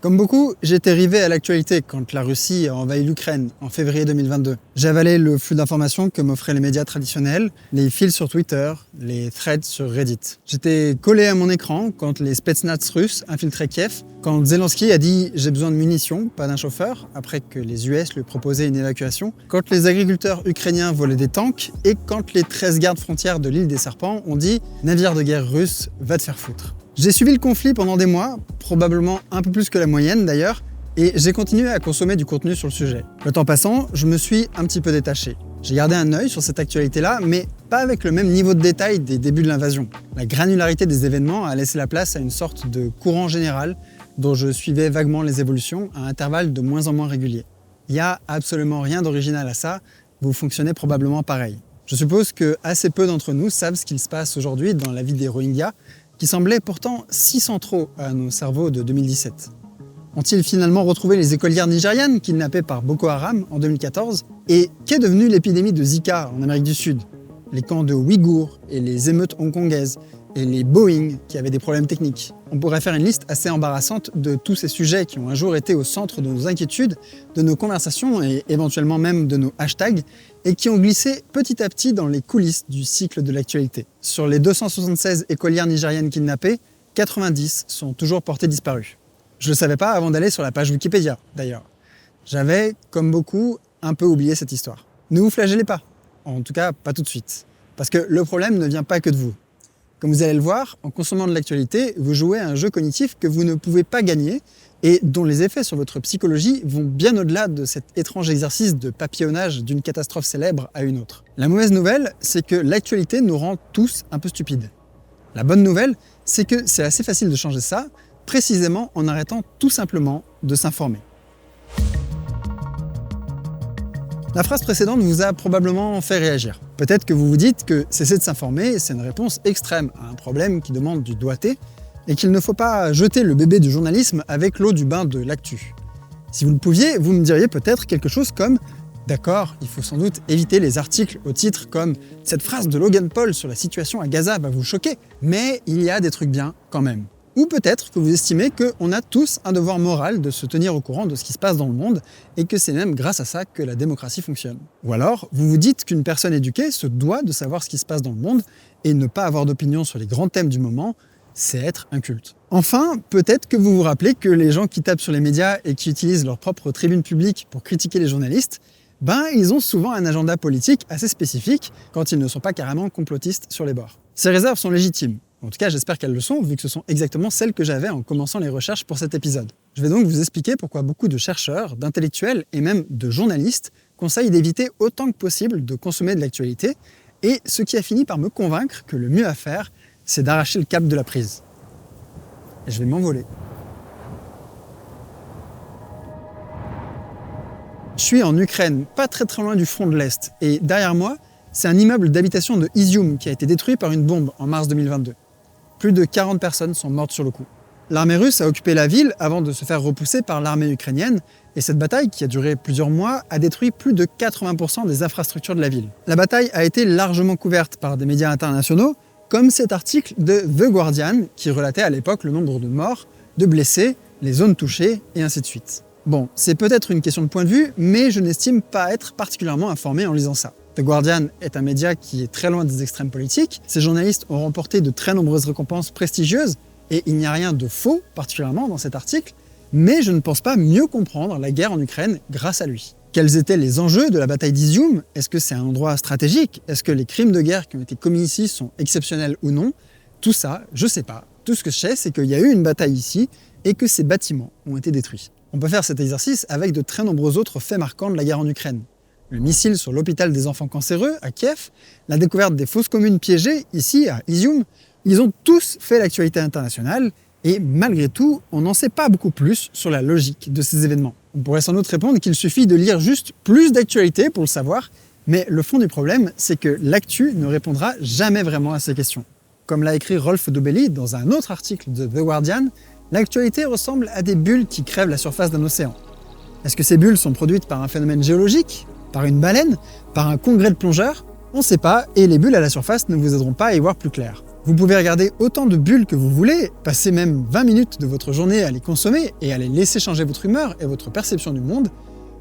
Comme beaucoup, j'étais rivé à l'actualité quand la Russie a envahi l'Ukraine en février 2022. J'avalais le flux d'informations que m'offraient les médias traditionnels, les fils sur Twitter, les threads sur Reddit. J'étais collé à mon écran quand les spetsnaz russes infiltraient Kiev, quand Zelensky a dit « j'ai besoin de munitions, pas d'un chauffeur » après que les US lui proposaient une évacuation, quand les agriculteurs ukrainiens volaient des tanks et quand les 13 gardes frontières de l'île des Serpents ont dit « navire de guerre russe, va te faire foutre ». J'ai suivi le conflit pendant des mois, probablement un peu plus que la moyenne d'ailleurs, et j'ai continué à consommer du contenu sur le sujet. Le temps passant, je me suis un petit peu détaché. J'ai gardé un œil sur cette actualité-là, mais pas avec le même niveau de détail des débuts de l'invasion. La granularité des événements a laissé la place à une sorte de courant général dont je suivais vaguement les évolutions à intervalles de moins en moins réguliers. Il n'y a absolument rien d'original à ça, vous fonctionnez probablement pareil. Je suppose que assez peu d'entre nous savent ce qu'il se passe aujourd'hui dans la vie des Rohingyas, qui semblaient pourtant si centraux à nos cerveaux de 2017. Ont-ils finalement retrouvé les écolières nigérianes kidnappées par Boko Haram en 2014 ? Et qu'est devenue l'épidémie de Zika en Amérique du Sud ? Les camps de Ouïghours et les émeutes hongkongaises et les Boeing qui avaient des problèmes techniques. On pourrait faire une liste assez embarrassante de tous ces sujets qui ont un jour été au centre de nos inquiétudes, de nos conversations et éventuellement même de nos hashtags, et qui ont glissé petit à petit dans les coulisses du cycle de l'actualité. Sur les 276 écolières nigériennes kidnappées, 90 sont toujours portées disparues. Je ne le savais pas avant d'aller sur la page Wikipédia, d'ailleurs. J'avais, comme beaucoup, un peu oublié cette histoire. Ne vous flagellez pas, en tout cas pas tout de suite, parce que le problème ne vient pas que de vous. Comme vous allez le voir, en consommant de l'actualité, vous jouez à un jeu cognitif que vous ne pouvez pas gagner et dont les effets sur votre psychologie vont bien au-delà de cet étrange exercice de papillonnage d'une catastrophe célèbre à une autre. La mauvaise nouvelle, c'est que l'actualité nous rend tous un peu stupides. La bonne nouvelle, c'est que c'est assez facile de changer ça, précisément en arrêtant tout simplement de s'informer. La phrase précédente vous a probablement fait réagir. Peut-être que vous vous dites que cesser de s'informer, c'est une réponse extrême à un problème qui demande du doigté et qu'il ne faut pas jeter le bébé du journalisme avec l'eau du bain de l'actu. Si vous le pouviez, vous me diriez peut-être quelque chose comme « D'accord, il faut sans doute éviter les articles au titre comme « Cette phrase de Logan Paul sur la situation à Gaza va vous choquer, mais il y a des trucs bien quand même ». Ou peut-être que vous estimez qu'on a tous un devoir moral de se tenir au courant de ce qui se passe dans le monde et que c'est même grâce à ça que la démocratie fonctionne. Ou alors, vous vous dites qu'une personne éduquée se doit de savoir ce qui se passe dans le monde et ne pas avoir d'opinion sur les grands thèmes du moment, c'est être inculte. Enfin, peut-être que vous vous rappelez que les gens qui tapent sur les médias et qui utilisent leur propre tribune publique pour critiquer les journalistes, ils ont souvent un agenda politique assez spécifique quand ils ne sont pas carrément complotistes sur les bords. Ces réserves sont légitimes. En tout cas, j'espère qu'elles le sont, vu que ce sont exactement celles que j'avais en commençant les recherches pour cet épisode. Je vais donc vous expliquer pourquoi beaucoup de chercheurs, d'intellectuels et même de journalistes conseillent d'éviter autant que possible de consommer de l'actualité, et ce qui a fini par me convaincre que le mieux à faire, c'est d'arracher le cap de la prise. Et je vais m'envoler. Je suis en Ukraine, pas très loin du front de l'Est, et derrière moi, c'est un immeuble d'habitation de Izium qui a été détruit par une bombe en mars 2022. Plus de 40 personnes sont mortes sur le coup. L'armée russe a occupé la ville avant de se faire repousser par l'armée ukrainienne, et cette bataille, qui a duré plusieurs mois, a détruit plus de 80% des infrastructures de la ville. La bataille a été largement couverte par des médias internationaux, comme cet article de The Guardian, qui relatait à l'époque le nombre de morts, de blessés, les zones touchées, et ainsi de suite. Bon, c'est peut-être une question de point de vue, mais je n'estime pas être particulièrement informé en lisant ça. The Guardian est un média qui est très loin des extrêmes politiques. Ces journalistes ont remporté de très nombreuses récompenses prestigieuses et il n'y a rien de faux, particulièrement dans cet article, mais je ne pense pas mieux comprendre la guerre en Ukraine grâce à lui. Quels étaient les enjeux de la bataille d'Izium ? Est-ce que c'est un endroit stratégique ? Est-ce que les crimes de guerre qui ont été commis ici sont exceptionnels ou non ? Tout ça, je sais pas. Tout ce que je sais, c'est qu'il y a eu une bataille ici et que ces bâtiments ont été détruits. On peut faire cet exercice avec de très nombreux autres faits marquants de la guerre en Ukraine. Le missile sur l'hôpital des enfants cancéreux à Kiev, la découverte des fosses communes piégées ici à Izium, ils ont tous fait l'actualité internationale et malgré tout, on n'en sait pas beaucoup plus sur la logique de ces événements. On pourrait sans doute répondre qu'il suffit de lire juste plus d'actualité pour le savoir, mais le fond du problème, c'est que l'actu ne répondra jamais vraiment à ces questions. Comme l'a écrit Rolf Dobelli dans un autre article de The Guardian, l'actualité ressemble à des bulles qui crèvent la surface d'un océan. Est-ce que ces bulles sont produites par un phénomène géologique ? Par une baleine? Par un congrès de plongeurs? On ne sait pas, et les bulles à la surface ne vous aideront pas à y voir plus clair. Vous pouvez regarder autant de bulles que vous voulez, passer même 20 minutes de votre journée à les consommer et à les laisser changer votre humeur et votre perception du monde,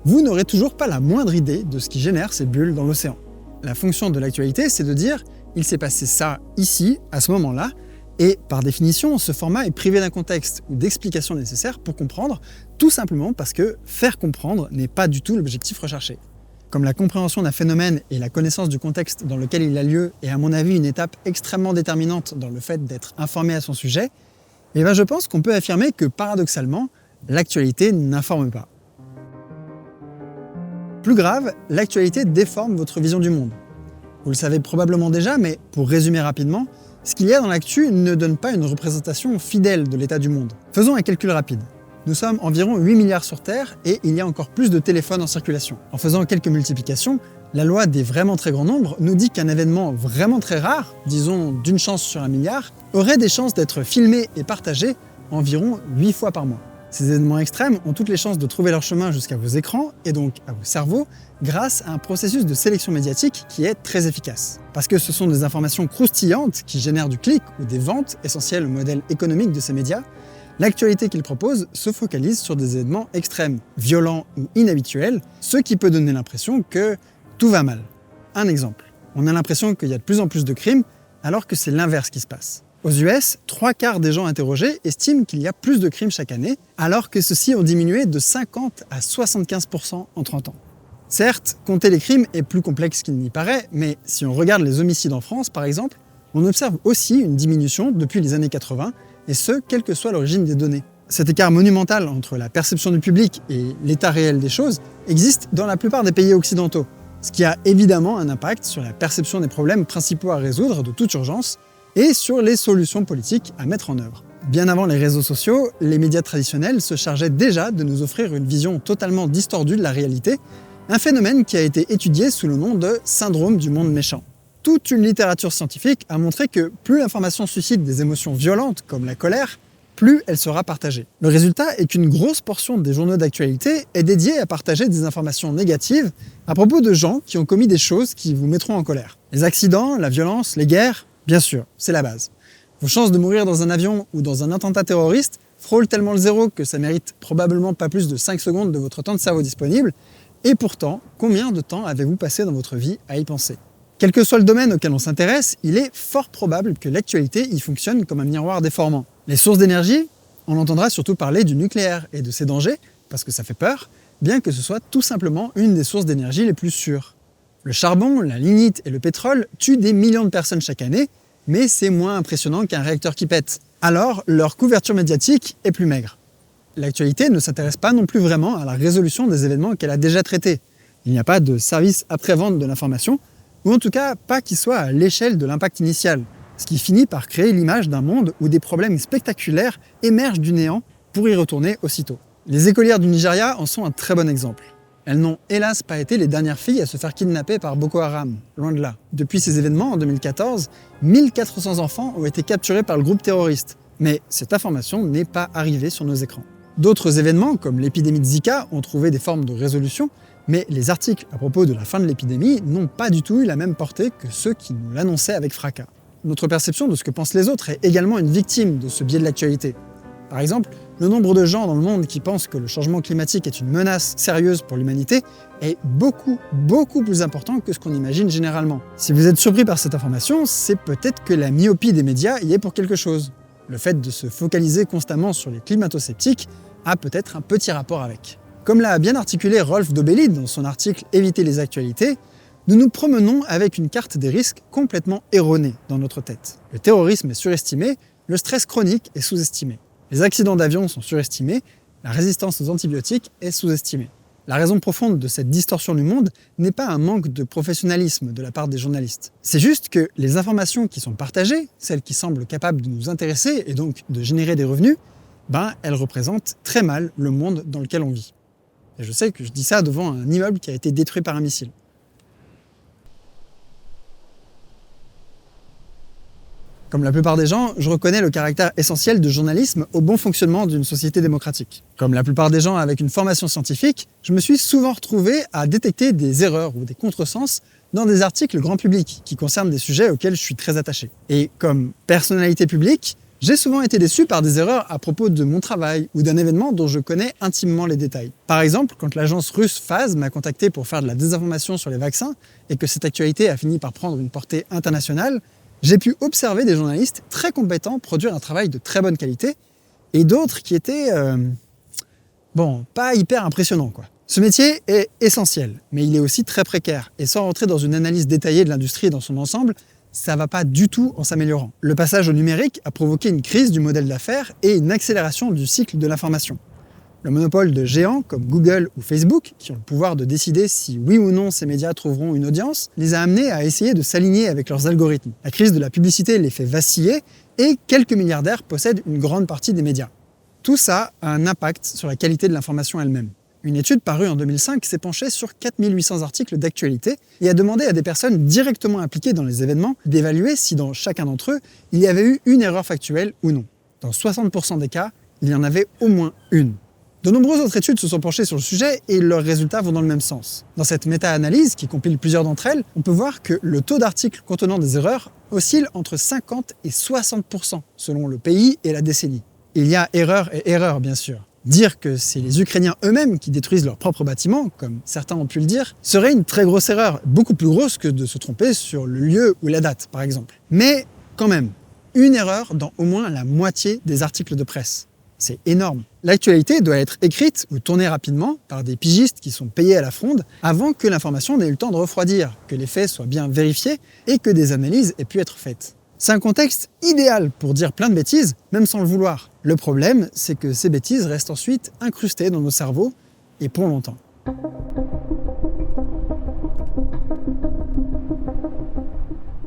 vous n'aurez toujours pas la moindre idée de ce qui génère ces bulles dans l'océan. La fonction de l'actualité, c'est de dire « il s'est passé ça ici, à ce moment-là », et par définition, ce format est privé d'un contexte ou d'explications nécessaires pour comprendre, tout simplement parce que faire comprendre n'est pas du tout l'objectif recherché. Comme la compréhension d'un phénomène et la connaissance du contexte dans lequel il a lieu est à mon avis une étape extrêmement déterminante dans le fait d'être informé à son sujet, je pense qu'on peut affirmer que paradoxalement, l'actualité n'informe pas. Plus grave, l'actualité déforme votre vision du monde. Vous le savez probablement déjà, mais pour résumer rapidement, ce qu'il y a dans l'actu ne donne pas une représentation fidèle de l'état du monde. Faisons un calcul rapide. Nous sommes environ 8 milliards sur Terre et il y a encore plus de téléphones en circulation. En faisant quelques multiplications, la loi des vraiment très grands nombres nous dit qu'un événement vraiment très rare, disons d'une chance sur 1 milliard, aurait des chances d'être filmé et partagé environ 8 fois par mois. Ces événements extrêmes ont toutes les chances de trouver leur chemin jusqu'à vos écrans et donc à vos cerveaux grâce à un processus de sélection médiatique qui est très efficace. Parce que ce sont des informations croustillantes qui génèrent du clic ou des ventes essentielles au modèle économique de ces médias, l'actualité qu'ils proposent se focalise sur des événements extrêmes, violents ou inhabituels, ce qui peut donner l'impression que tout va mal. Un exemple, on a l'impression qu'il y a de plus en plus de crimes alors que c'est l'inverse qui se passe. Aux US, 3/4 des gens interrogés estiment qu'il y a plus de crimes chaque année, alors que ceux-ci ont diminué de 50 à 75% en 30 ans. Certes, compter les crimes est plus complexe qu'il n'y paraît, mais si on regarde les homicides en France, par exemple, on observe aussi une diminution depuis les années 80, et ce, quelle que soit l'origine des données. Cet écart monumental entre la perception du public et l'état réel des choses existe dans la plupart des pays occidentaux, ce qui a évidemment un impact sur la perception des problèmes principaux à résoudre de toute urgence, et sur les solutions politiques à mettre en œuvre. Bien avant les réseaux sociaux, les médias traditionnels se chargeaient déjà de nous offrir une vision totalement distordue de la réalité, un phénomène qui a été étudié sous le nom de « syndrome du monde méchant ». Toute une littérature scientifique a montré que plus l'information suscite des émotions violentes comme la colère, plus elle sera partagée. Le résultat est qu'une grosse portion des journaux d'actualité est dédiée à partager des informations négatives à propos de gens qui ont commis des choses qui vous mettront en colère. Les accidents, la violence, les guerres, bien sûr, c'est la base. Vos chances de mourir dans un avion ou dans un attentat terroriste frôlent tellement le zéro que ça mérite probablement pas plus de 5 secondes de votre temps de cerveau disponible. Et pourtant, combien de temps avez-vous passé dans votre vie à y penser ? Quel que soit le domaine auquel on s'intéresse, il est fort probable que l'actualité y fonctionne comme un miroir déformant. Les sources d'énergie, on entendra surtout parler du nucléaire et de ses dangers, parce que ça fait peur, bien que ce soit tout simplement une des sources d'énergie les plus sûres. Le charbon, la lignite et le pétrole tuent des millions de personnes chaque année, mais c'est moins impressionnant qu'un réacteur qui pète. Alors, leur couverture médiatique est plus maigre. L'actualité ne s'intéresse pas non plus vraiment à la résolution des événements qu'elle a déjà traités. Il n'y a pas de service après-vente de l'information, ou en tout cas pas qui soit à l'échelle de l'impact initial, ce qui finit par créer l'image d'un monde où des problèmes spectaculaires émergent du néant pour y retourner aussitôt. Les écolières du Nigeria en sont un très bon exemple. Elles n'ont hélas pas été les dernières filles à se faire kidnapper par Boko Haram, loin de là. Depuis ces événements, en 2014, 1400 enfants ont été capturés par le groupe terroriste. Mais cette information n'est pas arrivée sur nos écrans. D'autres événements, comme l'épidémie de Zika, ont trouvé des formes de résolution, mais les articles à propos de la fin de l'épidémie n'ont pas du tout eu la même portée que ceux qui nous l'annonçaient avec fracas. Notre perception de ce que pensent les autres est également une victime de ce biais de l'actualité. Par exemple, le nombre de gens dans le monde qui pensent que le changement climatique est une menace sérieuse pour l'humanité est beaucoup plus important que ce qu'on imagine généralement. Si vous êtes surpris par cette information, c'est peut-être que la myopie des médias y est pour quelque chose. Le fait de se focaliser constamment sur les climato-sceptiques a peut-être un petit rapport avec. Comme l'a bien articulé Rolf Dobelli dans son article « Éviter les actualités », nous nous promenons avec une carte des risques complètement erronée dans notre tête. Le terrorisme est surestimé, le stress chronique est sous-estimé. Les accidents d'avion sont surestimés, la résistance aux antibiotiques est sous-estimée. La raison profonde de cette distorsion du monde n'est pas un manque de professionnalisme de la part des journalistes. C'est juste que les informations qui sont partagées, celles qui semblent capables de nous intéresser et donc de générer des revenus, elles représentent très mal le monde dans lequel on vit. Et je sais que je dis ça devant un immeuble qui a été détruit par un missile. Comme la plupart des gens, je reconnais le caractère essentiel du journalisme au bon fonctionnement d'une société démocratique. Comme la plupart des gens avec une formation scientifique, je me suis souvent retrouvé à détecter des erreurs ou des contresens dans des articles grand public qui concernent des sujets auxquels je suis très attaché. Et comme personnalité publique, j'ai souvent été déçu par des erreurs à propos de mon travail ou d'un événement dont je connais intimement les détails. Par exemple, quand l'agence russe Phase m'a contacté pour faire de la désinformation sur les vaccins et que cette actualité a fini par prendre une portée internationale, j'ai pu observer des journalistes très compétents produire un travail de très bonne qualité et d'autres qui étaient, pas hyper impressionnants, quoi. Ce métier est essentiel, mais il est aussi très précaire et sans rentrer dans une analyse détaillée de l'industrie dans son ensemble, ça va pas du tout en s'améliorant. Le passage au numérique a provoqué une crise du modèle d'affaires et une accélération du cycle de l'information. Le monopole de géants comme Google ou Facebook, qui ont le pouvoir de décider si oui ou non ces médias trouveront une audience, les a amenés à essayer de s'aligner avec leurs algorithmes. La crise de la publicité les fait vaciller et quelques milliardaires possèdent une grande partie des médias. Tout ça a un impact sur la qualité de l'information elle-même. Une étude parue en 2005 s'est penchée sur 4800 articles d'actualité et a demandé à des personnes directement impliquées dans les événements d'évaluer si dans chacun d'entre eux, il y avait eu une erreur factuelle ou non. Dans 60% des cas, il y en avait au moins une. De nombreuses autres études se sont penchées sur le sujet et leurs résultats vont dans le même sens. Dans cette méta-analyse, qui compile plusieurs d'entre elles, on peut voir que le taux d'articles contenant des erreurs oscille entre 50 et 60% selon le pays et la décennie. Il y a erreur et erreur, bien sûr. Dire que c'est les Ukrainiens eux-mêmes qui détruisent leurs propres bâtiments, comme certains ont pu le dire, serait une très grosse erreur, beaucoup plus grosse que de se tromper sur le lieu ou la date, par exemple. Mais quand même, une erreur dans au moins la moitié des articles de presse. C'est énorme. L'actualité doit être écrite ou tournée rapidement par des pigistes qui sont payés à la fronde avant que l'information n'ait eu le temps de refroidir, que les faits soient bien vérifiés et que des analyses aient pu être faites. C'est un contexte idéal pour dire plein de bêtises, même sans le vouloir. Le problème, c'est que ces bêtises restent ensuite incrustées dans nos cerveaux, et pour longtemps.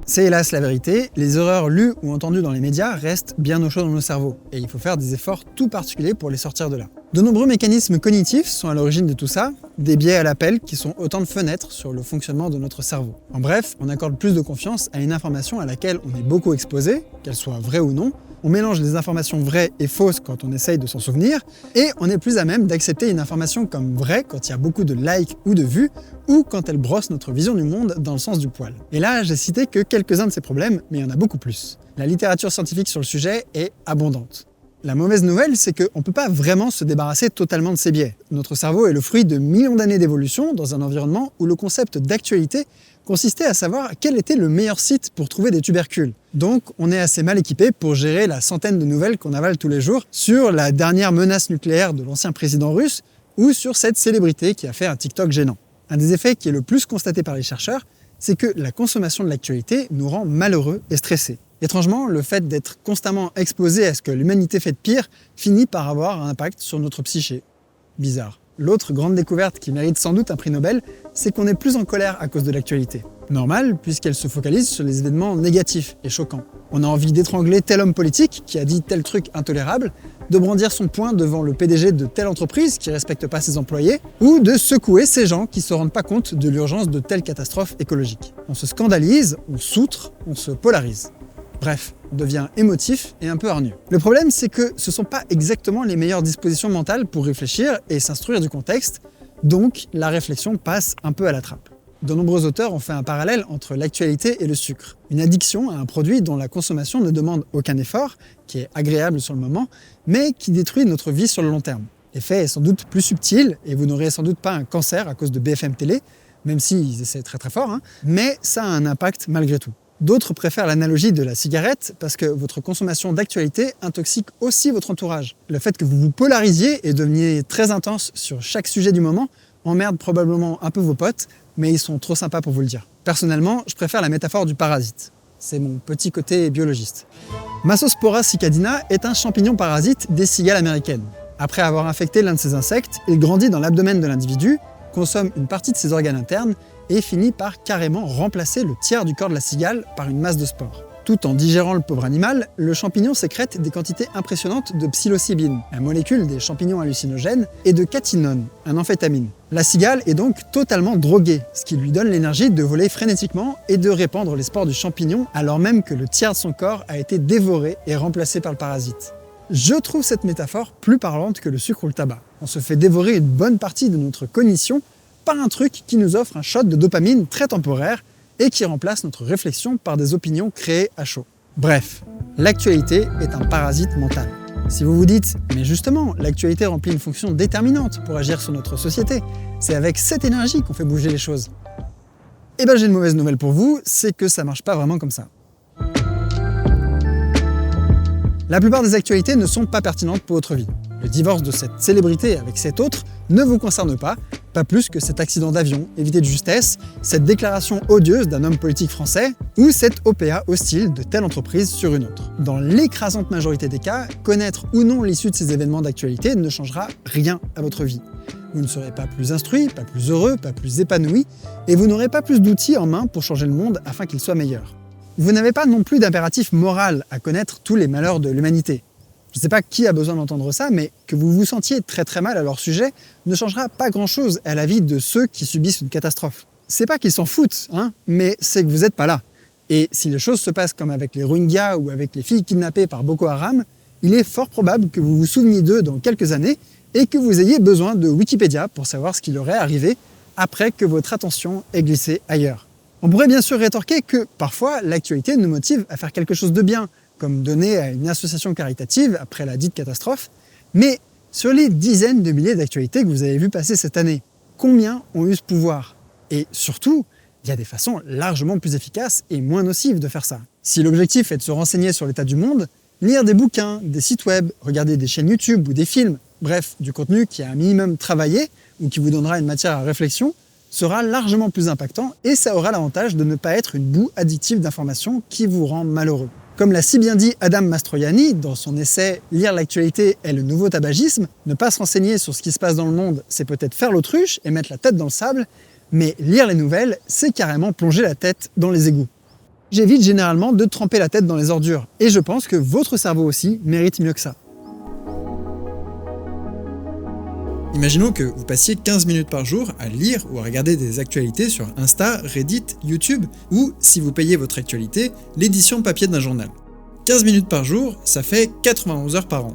C'est hélas la vérité, les erreurs lues ou entendues dans les médias restent bien au chaud dans nos cerveaux, et il faut faire des efforts tout particuliers pour les sortir de là. De nombreux mécanismes cognitifs sont à l'origine de tout ça, des biais à l'appel qui sont autant de fenêtres sur le fonctionnement de notre cerveau. En bref, on accorde plus de confiance à une information à laquelle on est beaucoup exposé, qu'elle soit vraie ou non, on mélange les informations vraies et fausses quand on essaye de s'en souvenir, et on est plus à même d'accepter une information comme vraie quand il y a beaucoup de likes ou de vues, ou quand elle brosse notre vision du monde dans le sens du poil. Et là, j'ai cité que quelques-uns de ces problèmes, mais il y en a beaucoup plus. La littérature scientifique sur le sujet est abondante. La mauvaise nouvelle, c'est qu'on ne peut pas vraiment se débarrasser totalement de ces biais. Notre cerveau est le fruit de millions d'années d'évolution dans un environnement où le concept d'actualité consistait à savoir quel était le meilleur site pour trouver des tubercules. Donc on est assez mal équipé pour gérer la centaine de nouvelles qu'on avale tous les jours sur la dernière menace nucléaire de l'ancien président russe ou sur cette célébrité qui a fait un TikTok gênant. Un des effets qui est le plus constaté par les chercheurs, c'est que la consommation de l'actualité nous rend malheureux et stressés. Étrangement, le fait d'être constamment exposé à ce que l'humanité fait de pire finit par avoir un impact sur notre psyché. Bizarre. L'autre grande découverte qui mérite sans doute un prix Nobel, c'est qu'on est plus en colère à cause de l'actualité. Normal, puisqu'elle se focalise sur les événements négatifs et choquants. On a envie d'étrangler tel homme politique qui a dit tel truc intolérable, de brandir son poing devant le PDG de telle entreprise qui ne respecte pas ses employés, ou de secouer ces gens qui ne se rendent pas compte de l'urgence de telle catastrophe écologique. On se scandalise, on s'outre, on se polarise. Bref, on devient émotif et un peu hargneux. Le problème, c'est que ce ne sont pas exactement les meilleures dispositions mentales pour réfléchir et s'instruire du contexte, donc la réflexion passe un peu à la trappe. De nombreux auteurs ont fait un parallèle entre l'actualité et le sucre. Une addiction à un produit dont la consommation ne demande aucun effort, qui est agréable sur le moment, mais qui détruit notre vie sur le long terme. L'effet est sans doute plus subtil et vous n'aurez sans doute pas un cancer à cause de BFM Télé, même s'ils essaient très très fort, mais ça a un impact malgré tout. D'autres préfèrent l'analogie de la cigarette parce que votre consommation d'actualité intoxique aussi votre entourage. Le fait que vous vous polarisiez et deveniez très intense sur chaque sujet du moment emmerde probablement un peu vos potes, mais ils sont trop sympas pour vous le dire. Personnellement, je préfère la métaphore du parasite. C'est mon petit côté biologiste. Massospora cicadina est un champignon parasite des cigales américaines. Après avoir infecté l'un de ces insectes, il grandit dans l'abdomen de l'individu, consomme une partie de ses organes internes et finit par carrément remplacer le tiers du corps de la cigale par une masse de spores. Tout en digérant le pauvre animal, le champignon sécrète des quantités impressionnantes de psilocybine, la molécule des champignons hallucinogènes, et de catinone, un amphétamine. La cigale est donc totalement droguée, ce qui lui donne l'énergie de voler frénétiquement et de répandre les spores du champignon alors même que le tiers de son corps a été dévoré et remplacé par le parasite. Je trouve cette métaphore plus parlante que le sucre ou le tabac. On se fait dévorer une bonne partie de notre cognition par un truc qui nous offre un shot de dopamine très temporaire, et qui remplacent notre réflexion par des opinions créées à chaud. Bref, l'actualité est un parasite mental. Si vous vous dites « mais justement, l'actualité remplit une fonction déterminante pour agir sur notre société, c'est avec cette énergie qu'on fait bouger les choses », eh ben j'ai une mauvaise nouvelle pour vous, c'est que ça marche pas vraiment comme ça. La plupart des actualités ne sont pas pertinentes pour votre vie. Le divorce de cette célébrité avec cet autre ne vous concerne pas plus que cet accident d'avion évité de justesse, cette déclaration odieuse d'un homme politique français ou cette OPA hostile de telle entreprise sur une autre. Dans l'écrasante majorité des cas, connaître ou non l'issue de ces événements d'actualité ne changera rien à votre vie. Vous ne serez pas plus instruit, pas plus heureux, pas plus épanoui, et vous n'aurez pas plus d'outils en main pour changer le monde afin qu'il soit meilleur. Vous n'avez pas non plus d'impératif moral à connaître tous les malheurs de l'humanité. Je ne sais pas qui a besoin d'entendre ça, mais que vous vous sentiez très mal à leur sujet ne changera pas grand-chose à la vie de ceux qui subissent une catastrophe. C'est pas qu'ils s'en foutent, mais c'est que vous n'êtes pas là. Et si les choses se passent comme avec les Rohingyas ou avec les filles kidnappées par Boko Haram, il est fort probable que vous vous souveniez d'eux dans quelques années et que vous ayez besoin de Wikipédia pour savoir ce qui leur est arrivé après que votre attention ait glissé ailleurs. On pourrait bien sûr rétorquer que parfois l'actualité nous motive à faire quelque chose de bien, comme donner à une association caritative après la dite catastrophe, mais sur les dizaines de milliers d'actualités que vous avez vues passer cette année, combien ont eu ce pouvoir? Et surtout, il y a des façons largement plus efficaces et moins nocives de faire ça. Si l'objectif est de se renseigner sur l'état du monde, lire des bouquins, des sites web, regarder des chaînes YouTube ou des films, bref, du contenu qui est un minimum travaillé ou qui vous donnera une matière à réflexion, sera largement plus impactant et ça aura l'avantage de ne pas être une boue addictive d'informations qui vous rend malheureux. Comme l'a si bien dit Adam Mastroianni dans son essai « Lire l'actualité est le nouveau tabagisme », ne pas se renseigner sur ce qui se passe dans le monde, c'est peut-être faire l'autruche et mettre la tête dans le sable, mais lire les nouvelles, c'est carrément plonger la tête dans les égouts. J'évite généralement de tremper la tête dans les ordures, et je pense que votre cerveau aussi mérite mieux que ça. Imaginons que vous passiez 15 minutes par jour à lire ou à regarder des actualités sur Insta, Reddit, YouTube, ou, si vous payez votre actualité, l'édition papier d'un journal. 15 minutes par jour, ça fait 91 heures par an.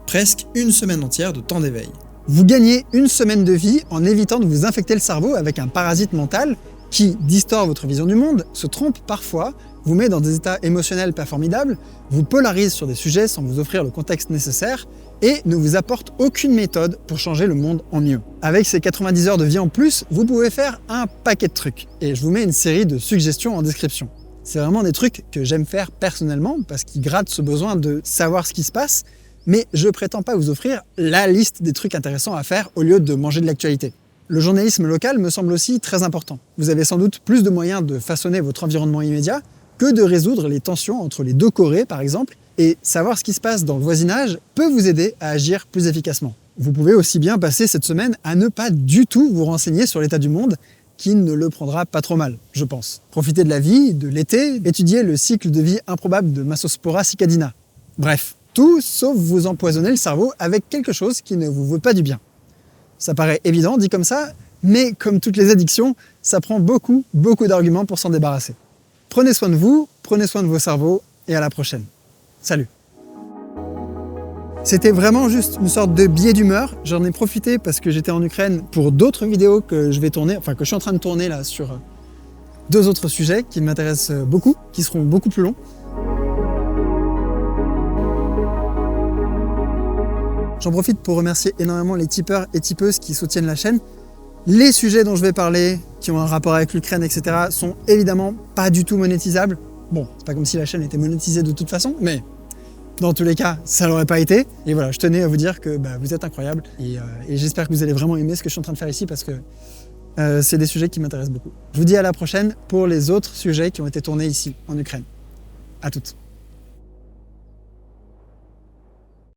Presque une semaine entière de temps d'éveil. Vous gagnez une semaine de vie en évitant de vous infecter le cerveau avec un parasite mental qui distord votre vision du monde, se trompe parfois, vous met dans des états émotionnels pas formidables, vous polarise sur des sujets sans vous offrir le contexte nécessaire, et ne vous apporte aucune méthode pour changer le monde en mieux. Avec ces 90 heures de vie en plus, vous pouvez faire un paquet de trucs, et je vous mets une série de suggestions en description. C'est vraiment des trucs que j'aime faire personnellement, parce qu'ils grattent ce besoin de savoir ce qui se passe, mais je prétends pas vous offrir la liste des trucs intéressants à faire au lieu de manger de l'actualité. Le journalisme local me semble aussi très important. Vous avez sans doute plus de moyens de façonner votre environnement immédiat que de résoudre les tensions entre les deux Corées, par exemple, et savoir ce qui se passe dans le voisinage peut vous aider à agir plus efficacement. Vous pouvez aussi bien passer cette semaine à ne pas du tout vous renseigner sur l'état du monde, qui ne le prendra pas trop mal, je pense. Profitez de la vie, de l'été, étudiez le cycle de vie improbable de Massospora cicadina. Bref, tout sauf vous empoisonner le cerveau avec quelque chose qui ne vous veut pas du bien. Ça paraît évident dit comme ça, mais comme toutes les addictions, ça prend beaucoup d'arguments pour s'en débarrasser. Prenez soin de vous, prenez soin de vos cerveaux, et à la prochaine. Salut! C'était vraiment juste une sorte de billet d'humeur. J'en ai profité parce que j'étais en Ukraine pour d'autres vidéos que je vais tourner, que je suis en train de tourner là sur 2 autres sujets qui m'intéressent beaucoup, qui seront beaucoup plus longs. J'en profite pour remercier énormément les tipeurs et tipeuses qui soutiennent la chaîne. Les sujets dont je vais parler, qui ont un rapport avec l'Ukraine, etc., sont évidemment pas du tout monétisables. Bon, c'est pas comme si la chaîne était monétisée de toute façon, mais dans tous les cas, ça l'aurait pas été. Et voilà, je tenais à vous dire que vous êtes incroyables et j'espère que vous allez vraiment aimer ce que je suis en train de faire ici parce que c'est des sujets qui m'intéressent beaucoup. Je vous dis à la prochaine pour les autres sujets qui ont été tournés ici, en Ukraine. À toutes.